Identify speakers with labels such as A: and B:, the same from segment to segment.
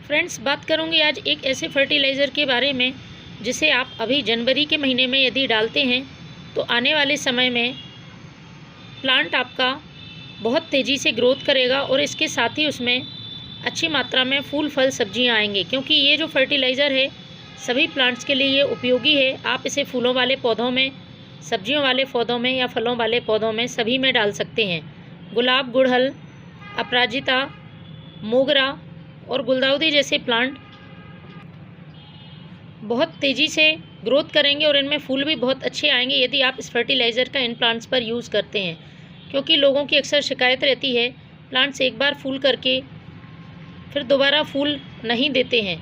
A: Friends, बात करूँगी आज एक ऐसे फर्टिलाइज़र के बारे में जिसे आप अभी जनवरी के महीने में यदि डालते हैं तो आने वाले समय में प्लांट आपका बहुत तेज़ी से ग्रोथ करेगा और इसके साथ ही उसमें अच्छी मात्रा में फूल फल सब्जियां आएंगे, क्योंकि ये जो फर्टिलाइज़र है सभी प्लांट्स के लिए ये उपयोगी है। आप इसे फूलों वाले पौधों में, सब्जियों वाले पौधों में या फलों वाले पौधों में सभी में डाल सकते हैं। गुलाब, गुड़हल, अपराजिता, मोगरा और गुलदाउदी जैसे प्लांट बहुत तेज़ी से ग्रोथ करेंगे और इनमें फूल भी बहुत अच्छे आएंगे यदि आप इस फर्टिलाइज़र का इन प्लांट्स पर यूज़ करते हैं। क्योंकि लोगों की अक्सर शिकायत रहती है प्लांट्स एक बार फूल करके फिर दोबारा फूल नहीं देते हैं।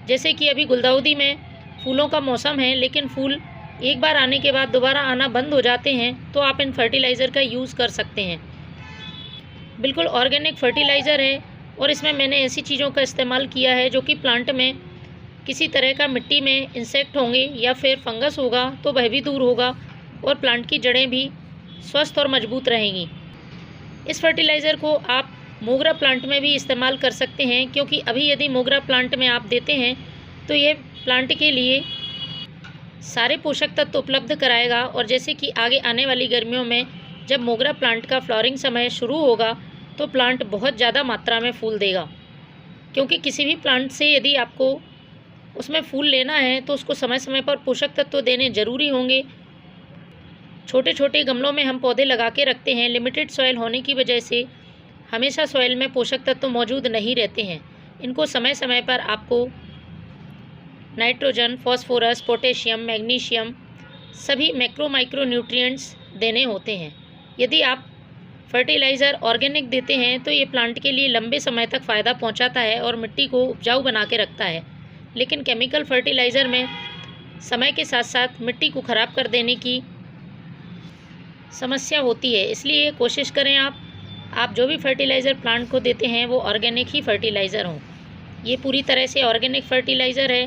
A: जैसे कि अभी गुलदाउदी में फूलों का मौसम है लेकिन फूल एक बार आने के बाद दोबारा आना बंद हो जाते हैं, तो आप इन फर्टिलाइज़र का यूज़ कर सकते हैं। बिल्कुल ऑर्गेनिक फर्टिलाइज़र है और इसमें मैंने ऐसी चीज़ों का इस्तेमाल किया है जो कि प्लांट में किसी तरह का मिट्टी में इंसेक्ट होंगे या फिर फंगस होगा तो वह भी दूर होगा और प्लांट की जड़ें भी स्वस्थ और मजबूत रहेंगी। इस फर्टिलाइज़र को आप मोगरा प्लांट में भी इस्तेमाल कर सकते हैं, क्योंकि अभी यदि मोगरा प्लांट में आप देते हैं तो ये प्लांट के लिए सारे पोषक तत्व उपलब्ध कराएगा। और जैसे कि आगे आने वाली गर्मियों में जब मोगरा प्लांट का फ्लावरिंग समय शुरू होगा तो प्लांट बहुत ज़्यादा मात्रा में फूल देगा। क्योंकि किसी भी प्लांट से यदि आपको उसमें फूल लेना है तो उसको समय समय पर पोषक तत्व देने ज़रूरी होंगे। छोटे छोटे गमलों में हम पौधे लगा के रखते हैं, लिमिटेड सॉइल होने की वजह से हमेशा सॉइल में पोषक तत्व मौजूद नहीं रहते हैं। इनको समय समय पर आपको नाइट्रोजन, फॉस्फोरस, पोटेशियम, मैग्नीशियम सभी मैक्रो माइक्रो न्यूट्रिएंट्स देने होते हैं। यदि आप फर्टिलाइज़र ऑर्गेनिक देते हैं तो ये प्लांट के लिए लंबे समय तक फ़ायदा पहुंचाता है और मिट्टी को उपजाऊ बना के रखता है। लेकिन केमिकल फर्टिलाइज़र में समय के साथ साथ मिट्टी को ख़राब कर देने की समस्या होती है। इसलिए कोशिश करें आप जो भी फर्टिलाइज़र प्लांट को देते हैं वो ऑर्गेनिक ही फर्टिलाइज़र हों। ये पूरी तरह से ऑर्गेनिक फर्टिलाइज़र है।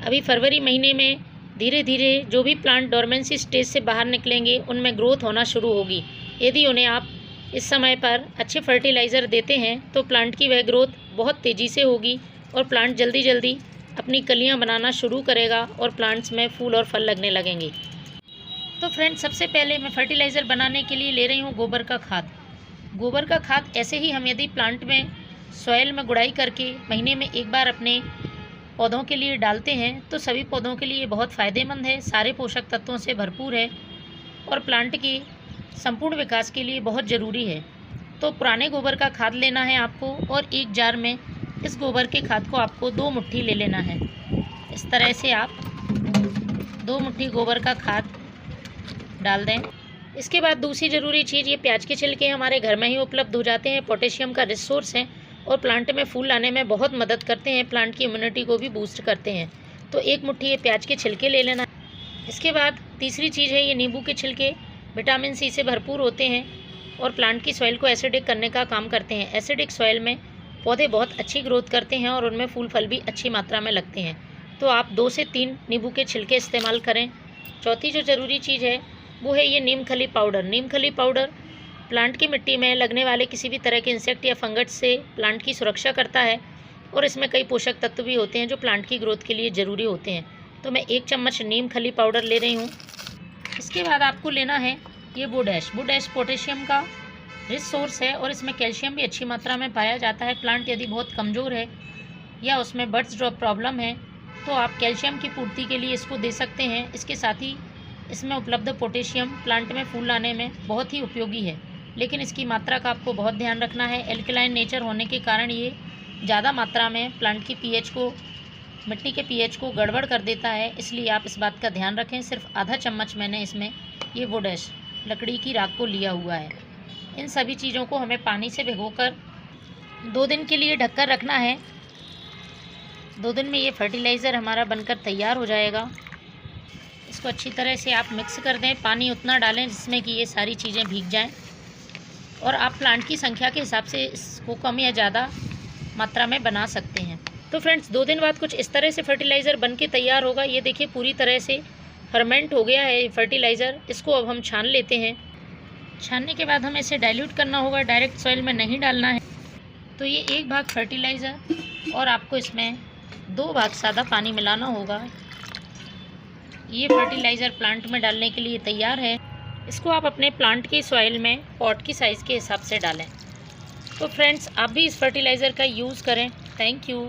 A: अभी फरवरी महीने में धीरे धीरे जो भी प्लांट डोरमेंसी स्टेज से बाहर निकलेंगे उनमें ग्रोथ होना शुरू होगी। यदि उन्हें आप इस समय पर अच्छे फर्टिलाइज़र देते हैं तो प्लांट की वह ग्रोथ बहुत तेज़ी से होगी और प्लांट जल्दी जल्दी अपनी कलियां बनाना शुरू करेगा और प्लांट्स में फूल और फल लगने लगेंगे। तो फ्रेंड्स, सबसे पहले मैं फर्टिलाइज़र बनाने के लिए ले रही हूँ गोबर का खाद। गोबर का खाद ऐसे ही हम यदि प्लांट में सॉइल में गुड़ाई करके महीने में एक बार अपने पौधों के लिए डालते हैं तो सभी पौधों के लिए बहुत फ़ायदेमंद है, सारे पोषक तत्वों से भरपूर है और प्लांट की संपूर्ण विकास के लिए बहुत ज़रूरी है। तो पुराने गोबर का खाद लेना है आपको और एक जार में इस गोबर के खाद को आपको 2 मुट्ठी ले लेना है। इस तरह से आप 2 मुट्ठी गोबर का खाद डाल दें। इसके बाद दूसरी ज़रूरी चीज़, ये प्याज के छिलके हमारे घर में ही उपलब्ध हो जाते हैं, पोटेशियम का रिसोर्स है और प्लांट में फूल लाने में बहुत मदद करते हैं, प्लांट की इम्यूनिटी को भी बूस्ट करते हैं। तो 1 मुट्ठी ये प्याज के छिलके ले लेना। इसके बाद तीसरी चीज़ है ये नींबू के छिलके, विटामिन सी से भरपूर होते हैं और प्लांट की सॉइल को एसिडिक करने का काम करते हैं। एसिडिक सॉइल में पौधे बहुत अच्छी ग्रोथ करते हैं और उनमें फूल फल भी अच्छी मात्रा में लगते हैं। तो आप 2 से 3 नींबू के छिलके इस्तेमाल करें। चौथी जो ज़रूरी चीज़ है वो है ये नीम खली पाउडर। नीम खली पाउडर प्लांट की मिट्टी में लगने वाले किसी भी तरह के इंसेक्ट या फंगस से प्लांट की सुरक्षा करता है और इसमें कई पोषक तत्व भी होते हैं जो प्लांट की ग्रोथ के लिए ज़रूरी होते हैं। तो मैं 1 चम्मच नीम खली पाउडर ले रही हूँ। इसके बाद आपको लेना है ये वुड ऐश पोटेशियम का रिच सोर्स है और इसमें कैल्शियम भी अच्छी मात्रा में पाया जाता है। प्लांट यदि बहुत कमज़ोर है या उसमें बर्ड्स ड्रॉप प्रॉब्लम है तो आप कैल्शियम की पूर्ति के लिए इसको दे सकते हैं। इसके साथ ही इसमें उपलब्ध पोटेशियम प्लांट में फूल लाने में बहुत ही उपयोगी है, लेकिन इसकी मात्रा का आपको बहुत ध्यान रखना है। एल्कलाइन नेचर होने के कारण ये ज़्यादा मात्रा में प्लांट की मिट्टी के पीएच को गड़बड़ कर देता है, इसलिए आप इस बात का ध्यान रखें। सिर्फ आधा चम्मच मैंने इसमें ये वुड ऐश लकड़ी की राख को लिया हुआ है। इन सभी चीज़ों को हमें पानी से भिगोकर 2 दिन के लिए ढककर रखना है। 2 दिन में ये फर्टिलाइज़र हमारा बनकर तैयार हो जाएगा। इसको अच्छी तरह से आप मिक्स कर दें। पानी उतना डालें जिसमें कि ये सारी चीज़ें भीग जाएं और आप प्लांट की संख्या के हिसाब से इसको कम या ज़्यादा मात्रा में बना सकते हैं। तो फ्रेंड्स, 2 दिन बाद कुछ इस तरह से फर्टिलाइज़र बन के तैयार होगा। ये देखिए पूरी तरह से फर्मेंट हो गया है फर्टिलाइज़र। इसको अब हम छान लेते हैं। छानने के बाद हमें इसे डाइल्यूट करना होगा, डायरेक्ट सॉइल में नहीं डालना है। तो ये 1 भाग फर्टिलाइज़र और आपको इसमें 2 भाग ज़्यादा पानी मिलाना होगा। ये फर्टिलाइज़र प्लांट में डालने के लिए तैयार है। इसको आप अपने प्लांट की सॉइल में पॉट की साइज़ के हिसाब से डालें। तो फ्रेंड्स, आप भी इस फर्टिलाइज़र का यूज़ करें। Thank you.